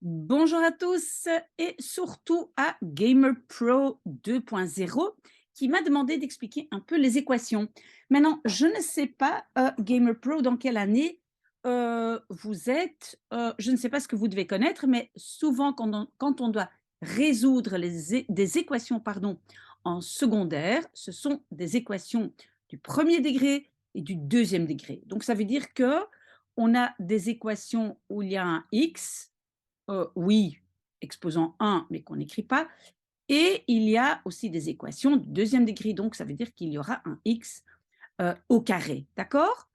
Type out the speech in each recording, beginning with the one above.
Bonjour à tous et surtout à Gamer Pro 2.0 qui m'a demandé d'expliquer un peu les équations. Maintenant, je ne sais pas, Gamer Pro, dans quelle année vous êtes. Je ne sais pas ce que vous devez connaître, mais souvent quand on doit résoudre des équations pardon, en secondaire, ce sont des équations du premier degré et du deuxième degré. Donc ça veut dire que on a des équations où il y a un x, oui, exposant 1, mais qu'on n'écrit pas. Et il y a aussi des équations du deuxième degré, donc ça veut dire qu'il y aura un x au carré, d'accord?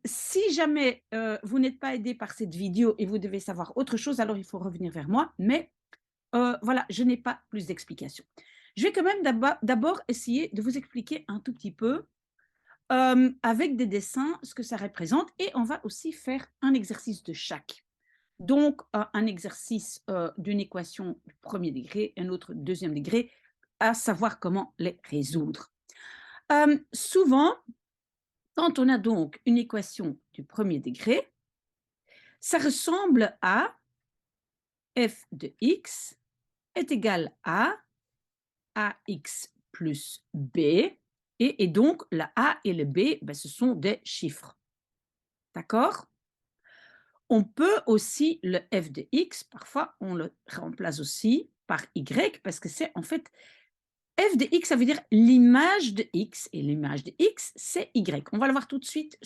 Si jamais vous n'êtes pas aidé par cette vidéo et vous devez savoir autre chose, alors il faut revenir vers moi, mais voilà, je n'ai pas plus d'explications. Je vais quand même d'abord essayer de vous expliquer un tout petit peu avec des dessins ce que ça représente et on va aussi faire un exercice de chaque. Donc, un exercice d'une équation du premier degré, un autre deuxième degré, à savoir comment les résoudre. Souvent, quand on a donc une équation du premier degré, ça ressemble à f de x est égal à ax plus b, et donc la a et le b, ben, ce sont des chiffres. D'accord? On peut aussi le f de x, parfois on le remplace aussi par y parce que c'est en fait f de x, ça veut dire l'image de x et l'image de x, c'est y. On va le voir tout de suite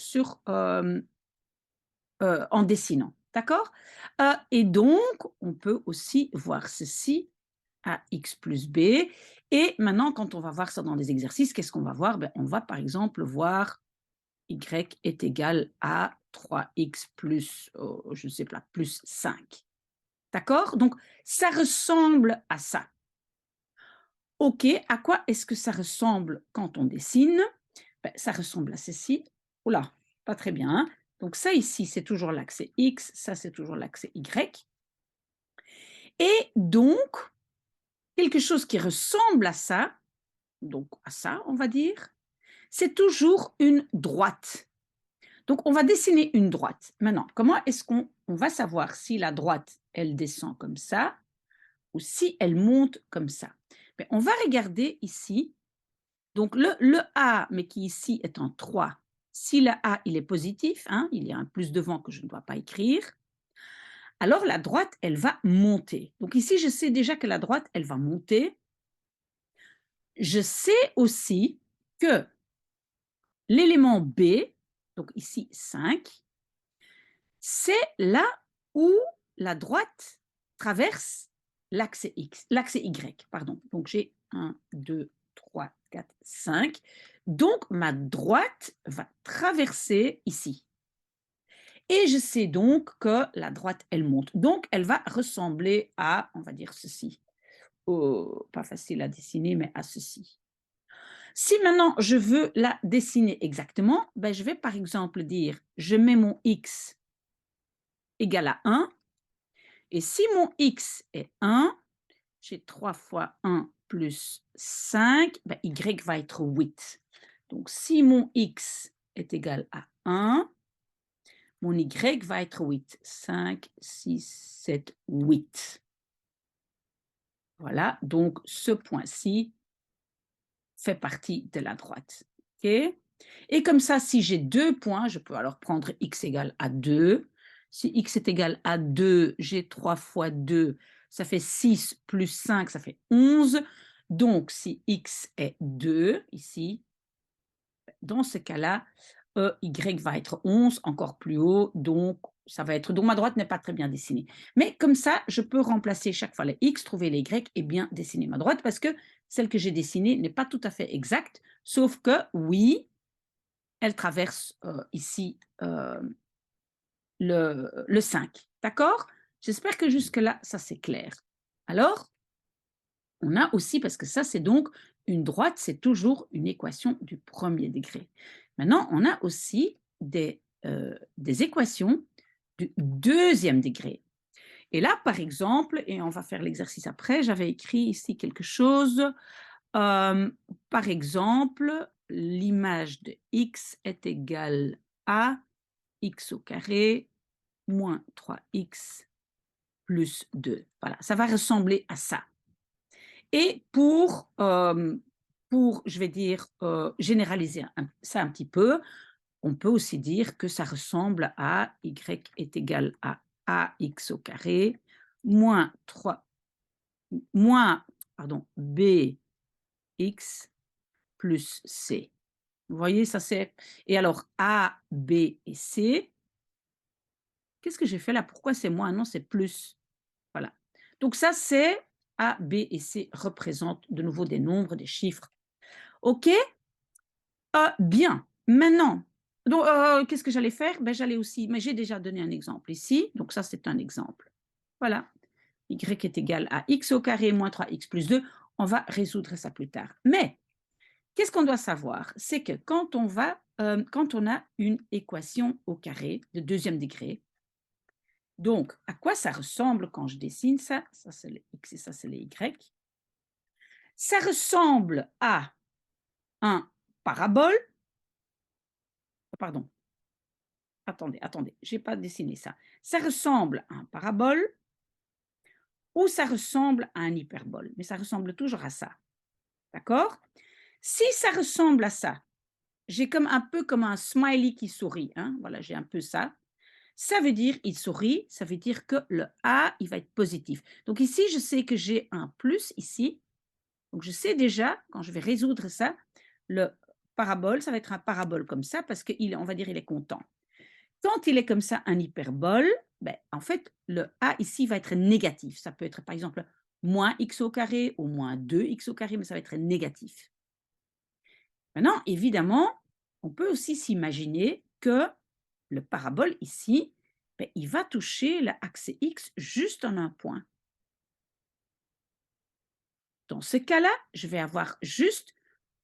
en dessinant. D'accord? Et donc, on peut aussi voir ceci à x plus b. Et maintenant, quand on va voir ça dans des exercices, qu'est-ce qu'on va voir? Ben, on va par exemple voir y est égal à 3x plus, je ne sais pas, plus 5. D'accord? Donc, ça ressemble à ça. OK, à quoi est-ce que ça ressemble quand on dessine? Ben, ça ressemble à ceci. Oula, pas très bien, hein? Donc ça ici, c'est toujours l'axe X, ça c'est toujours l'axe Y. Et donc, quelque chose qui ressemble à ça, donc à ça, on va dire, c'est toujours une droite. Donc, on va dessiner une droite. Maintenant, comment est-ce qu'on va savoir si la droite, elle descend comme ça ou si elle monte comme ça? Ben, on va regarder ici. Donc, le A, mais qui ici est en 3, si le A, il est positif, hein, il y a un plus devant que je ne dois pas écrire, alors la droite, elle va monter. Donc ici, je sais déjà que la droite, elle va monter. Je sais aussi que l'élément B, donc ici 5, c'est là où la droite traverse l'axe X, l'axe Y, pardon. Donc j'ai 1, 2, 3, 4, 5. Donc ma droite va traverser ici. Et je sais donc que la droite, elle monte. Donc elle va ressembler à, on va dire ceci. Oh, pas facile à dessiner, mais à ceci. Si maintenant je veux la dessiner exactement, ben je vais par exemple dire, je mets mon X égal à 1. Et si mon x est 1, j'ai 3 fois 1 plus 5, ben, y va être 8. Donc, si mon x est égal à 1, mon y va être 8. 5, 6, 7, 8. Voilà, donc ce point-ci fait partie de la droite. OK? Et comme ça, si j'ai deux points, je peux alors prendre x égale à 2. Si x est égal à 2, j'ai 3 fois 2, ça fait 6 plus 5, ça fait 11. Donc, si x est 2, ici, dans ce cas-là, y va être 11, encore plus haut, donc ça va être. Donc, ma droite n'est pas très bien dessinée. Mais comme ça, je peux remplacer chaque fois les x, trouver les y et bien dessiner ma droite parce que celle que j'ai dessinée n'est pas tout à fait exacte, sauf que, oui, elle traverse ici le 5. D'accord? J'espère que jusque-là, ça c'est clair. Alors, on a aussi, parce que ça c'est donc une droite, c'est toujours une équation du premier degré. Maintenant, on a aussi des équations du deuxième degré. Et là, par exemple, et on va faire l'exercice après, j'avais écrit ici quelque chose. Par exemple, l'image de x est égale à x au carré moins 3x plus 2. Voilà, ça va ressembler à ça. Et pour je vais dire, généraliser ça un petit peu, on peut aussi dire que ça ressemble à y est égal à ax au carré moins 3 moins pardon, bx plus c. Vous voyez, ça c'est et alors A, B et C, qu'est-ce que j'ai fait là? Pourquoi c'est moins? Non, c'est plus. Voilà. Donc ça, c'est A, B et C représentent de nouveau des nombres, des chiffres. OK? Bien. Maintenant, donc qu'est-ce que j'allais faire? Ben, j'allais aussi mais j'ai déjà donné un exemple ici, donc ça, c'est un exemple. Voilà. Y est égal à x au carré moins 3x plus 2. On va résoudre ça plus tard. Mais qu'est-ce qu'on doit savoir? C'est que quand on a une équation au carré de deuxième degré, donc à quoi ça ressemble quand je dessine ça? Ça, c'est les x et ça, c'est les y. Ça ressemble à un parabole. Pardon, attendez, je n'ai pas dessiné ça. Ça ressemble à un parabole ou ça ressemble à un hyperbole, mais ça ressemble toujours à ça. D'accord? Si ça ressemble à ça, j'ai comme un peu comme un smiley qui sourit, hein, voilà, j'ai un peu ça. Ça veut dire, il sourit, ça veut dire que le A, il va être positif. Donc ici, je sais que j'ai un plus ici. Donc je sais déjà, quand je vais résoudre ça, le parabole, ça va être un parabole comme ça parce qu'on va dire il est content. Quand il est comme ça, un hyperbole, ben, en fait, le A ici va être négatif. Ça peut être par exemple moins x au carré ou moins 2x au carré, mais ça va être négatif. Maintenant, évidemment, on peut aussi s'imaginer que le parabole ici, ben, il va toucher l'axe X juste en un point. Dans ce cas-là, je vais avoir juste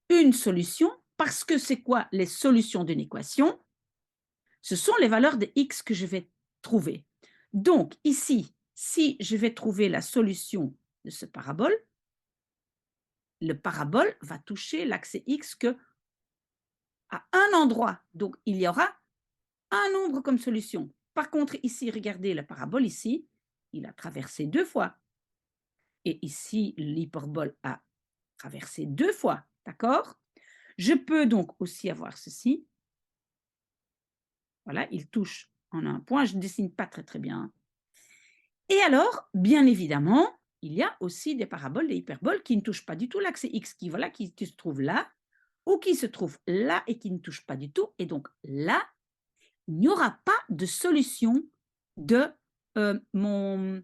une solution parce que c'est quoi les solutions d'une équation? Ce sont les valeurs de X que je vais trouver. Donc ici, si je vais trouver la solution de ce parabole, le parabole va toucher l'axe X que à un endroit. Donc il y aura un nombre comme solution. Par contre, ici, regardez la parabole ici, il a traversé 2 fois. Et ici, l'hyperbole a traversé 2 fois. D'accord? Je peux donc aussi avoir ceci. Voilà, il touche en un point. Je ne dessine pas très très bien. Et alors, bien évidemment, il y a aussi des paraboles, des hyperboles qui ne touchent pas du tout l'axe X, voilà, qui se trouve là, ou qui se trouve là et qui ne touchent pas du tout. Et donc là, il n'y aura pas de solution de mon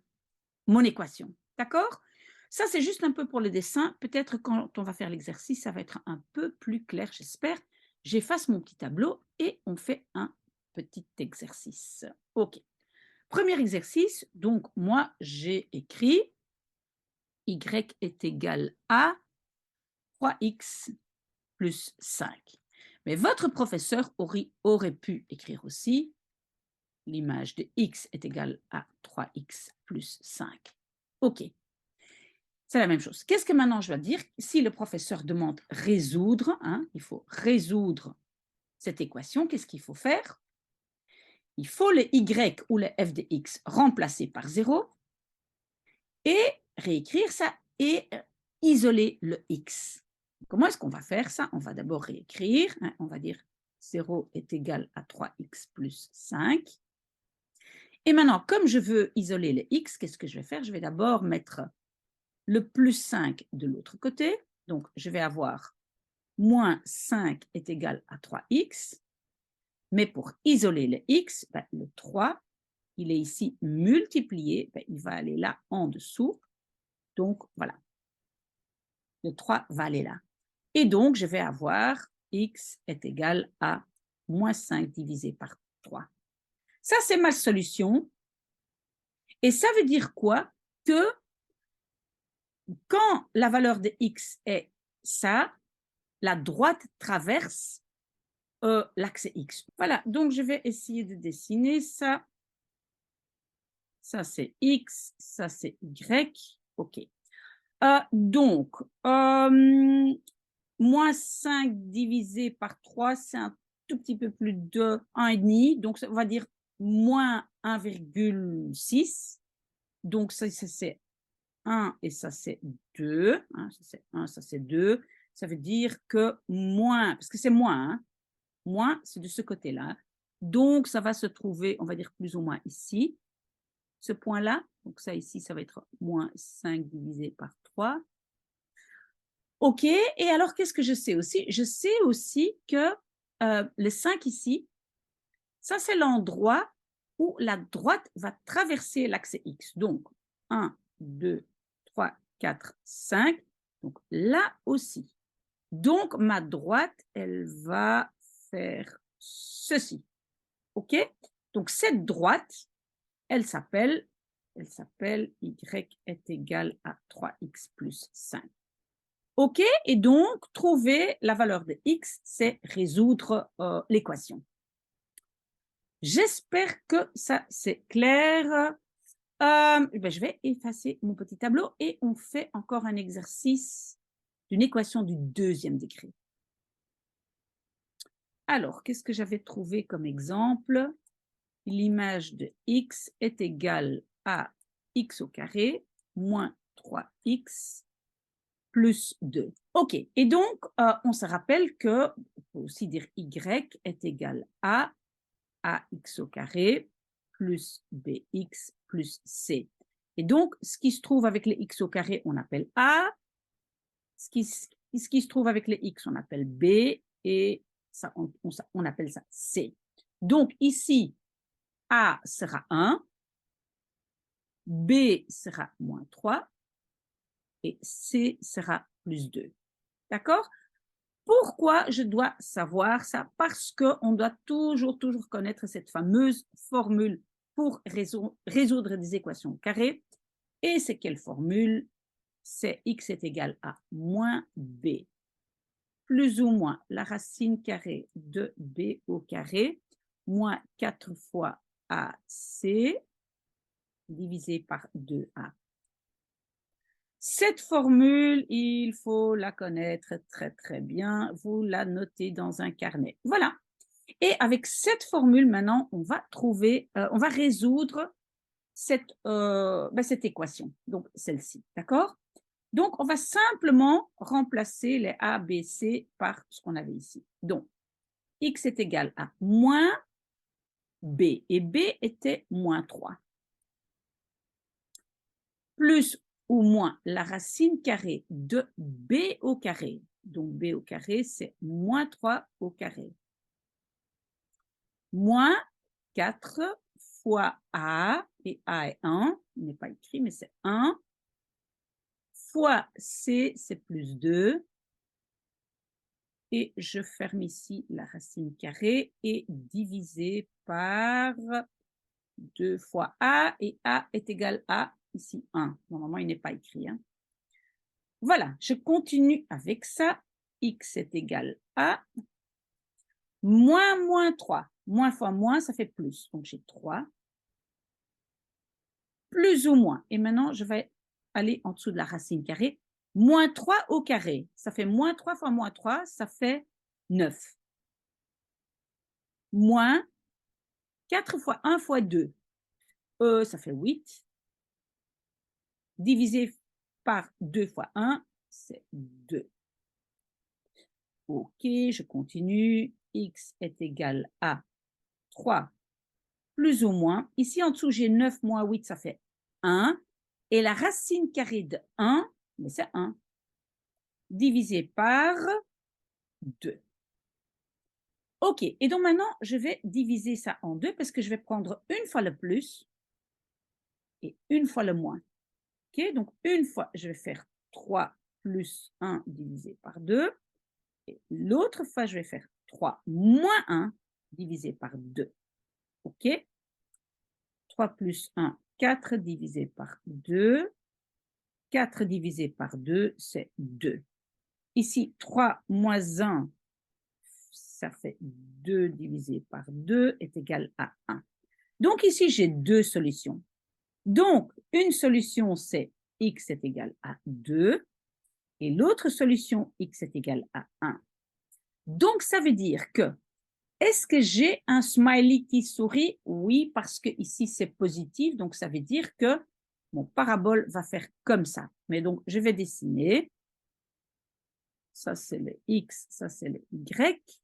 équation. D'accord? Ça, c'est juste un peu pour le dessin. Peut-être quand on va faire l'exercice, ça va être un peu plus clair, j'espère. J'efface mon petit tableau et on fait un petit exercice. OK. Premier exercice, donc moi, j'ai écrit y est égal à 3x plus 5. Mais votre professeur aurait pu écrire aussi l'image de x est égale à 3x plus 5. OK, c'est la même chose. Qu'est-ce que maintenant je dois dire? Si le professeur demande résoudre, hein, il faut résoudre cette équation, qu'est-ce qu'il faut faire? Il faut le y ou le f de x remplacer par 0 et réécrire ça et isoler le x. Comment est-ce qu'on va faire ça? On va d'abord réécrire, hein, on va dire 0 est égal à 3x plus 5. Et maintenant, comme je veux isoler le x, qu'est-ce que je vais faire? Je vais d'abord mettre le plus 5 de l'autre côté. Donc, je vais avoir moins 5 est égal à 3x. Mais pour isoler le x, ben, le 3, il est ici multiplié, ben, il va aller là en dessous. Donc, voilà, le 3 va aller là. Et donc, je vais avoir x est égal à moins 5 divisé par 3. Ça, c'est ma solution. Et ça veut dire quoi? Que quand la valeur de x est ça, la droite traverse l'axe x. Voilà, donc je vais essayer de dessiner ça. Ça, c'est x, ça, c'est y. OK. Donc, moins 5 divisé par 3, c'est un tout petit peu plus de 1,5. Donc, on va dire moins 1,6. Donc, ça c'est 1 et ça c'est 2. Hein, ça c'est 1, ça c'est 2. Ça veut dire que moins, parce que c'est moins, hein, moins, c'est de ce côté-là. Hein. Donc, ça va se trouver, on va dire plus ou moins ici, ce point-là. Donc, ça ici, ça va être moins 5 divisé par 3. OK. Et alors, qu'est-ce que je sais aussi? Je sais aussi que le 5 ici, ça, c'est l'endroit où la droite va traverser l'axe X. Donc, 1, 2, 3, 4, 5. Donc, là aussi. Donc, ma droite, elle va faire ceci. OK? Donc, cette droite, elle s'appelle Y est égal à 3x plus 5. OK? Et donc, trouver la valeur de x, c'est résoudre l'équation. J'espère que ça, c'est clair. Je vais effacer mon petit tableau et on fait encore un exercice d'une équation du deuxième degré. Alors, qu'est-ce que j'avais trouvé comme exemple? L'image de x est égale à x au carré moins 3x plus 2. OK. Et donc, on se rappelle que, on peut aussi dire y est égal à ax au carré plus bx plus c. Et donc, ce qui se trouve avec les x au carré, on appelle a. Ce qui se trouve avec les x, on appelle b. Et ça, on appelle ça c. Donc, ici, a sera 1, b sera moins 3 et c sera plus 2. D'accord? Pourquoi je dois savoir ça? Parce qu'on doit toujours connaître cette fameuse formule pour résoudre des équations carrées. Et c'est quelle formule? C'est x est égal à moins b plus ou moins la racine carrée de b au carré moins 4 fois ac divisé par 2a. Cette formule, il faut la connaître très bien. Vous la notez dans un carnet. Voilà. Et avec cette formule, maintenant, on va résoudre cette équation. Donc, celle-ci. D'accord? Donc, on va simplement remplacer les A, B, C par ce qu'on avait ici. Donc, x est égal à moins B. Et B était moins 3. Plus ou moins la racine carrée de b au carré. Donc, b au carré, c'est moins 3 au carré. Moins 4 fois a, et a est 1, il n'est pas écrit, mais c'est 1, fois c, c'est plus 2, et je ferme ici la racine carrée, et divisé par 2 fois a, et a est égal à, ici, 1. Normalement, il n'est pas écrit. Hein. Voilà, je continue avec ça. X est égal à moins 3. Moins fois moins, ça fait plus. Donc, j'ai 3. Plus ou moins. Et maintenant, je vais aller en dessous de la racine carrée. Moins 3 au carré. Ça fait moins 3 fois moins 3, ça fait 9. Moins 4 fois 1 fois 2. Ça fait 8. Divisé par 2 fois 1, c'est 2. OK, je continue. X est égal à 3 plus ou moins. Ici, en dessous, j'ai 9 moins 8, ça fait 1. Et la racine carrée de 1, mais c'est 1, divisé par 2. OK, et donc maintenant, je vais diviser ça en 2 parce que je vais prendre une fois le plus et une fois le moins. OK, donc une fois, je vais faire 3 plus 1 divisé par 2. Et l'autre fois, je vais faire 3 moins 1 divisé par 2. OK? 3 plus 1, 4 divisé par 2. 4 divisé par 2, c'est 2. Ici, 3 moins 1, ça fait 2 divisé par 2 est égal à 1. Donc ici, j'ai deux solutions. Donc, une solution, c'est x est égal à 2 et l'autre solution, x est égal à 1. Donc, ça veut dire que, est-ce que j'ai un smiley qui sourit? Oui, parce que ici, c'est positif, donc ça veut dire que mon parabole va faire comme ça. Mais donc, je vais dessiner. Ça, c'est le X, ça, c'est le Y.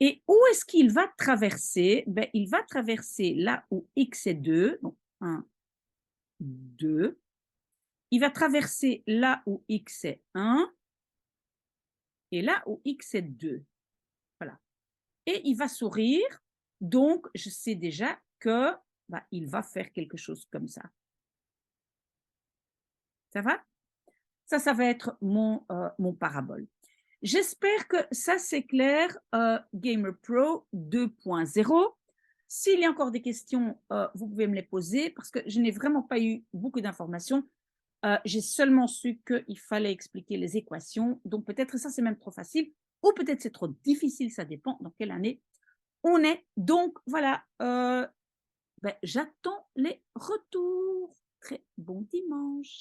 Et où est-ce qu'il va traverser? Ben, il va traverser là où X est 2. Donc, 1, 2. Il va traverser là où X est 1 et là où X est 2. Voilà. Et il va sourire. Donc, je sais déjà que bah, il va faire quelque chose comme ça. Ça va? Ça va être mon parabole. J'espère que ça, c'est clair, Gamer Pro 2.0. S'il y a encore des questions, vous pouvez me les poser parce que je n'ai vraiment pas eu beaucoup d'informations. J'ai seulement su qu'il fallait expliquer les équations. Donc, peut-être ça, c'est même trop facile ou peut-être c'est trop difficile. Ça dépend dans quelle année on est. Donc, voilà, ben, j'attends les retours. Très bon dimanche.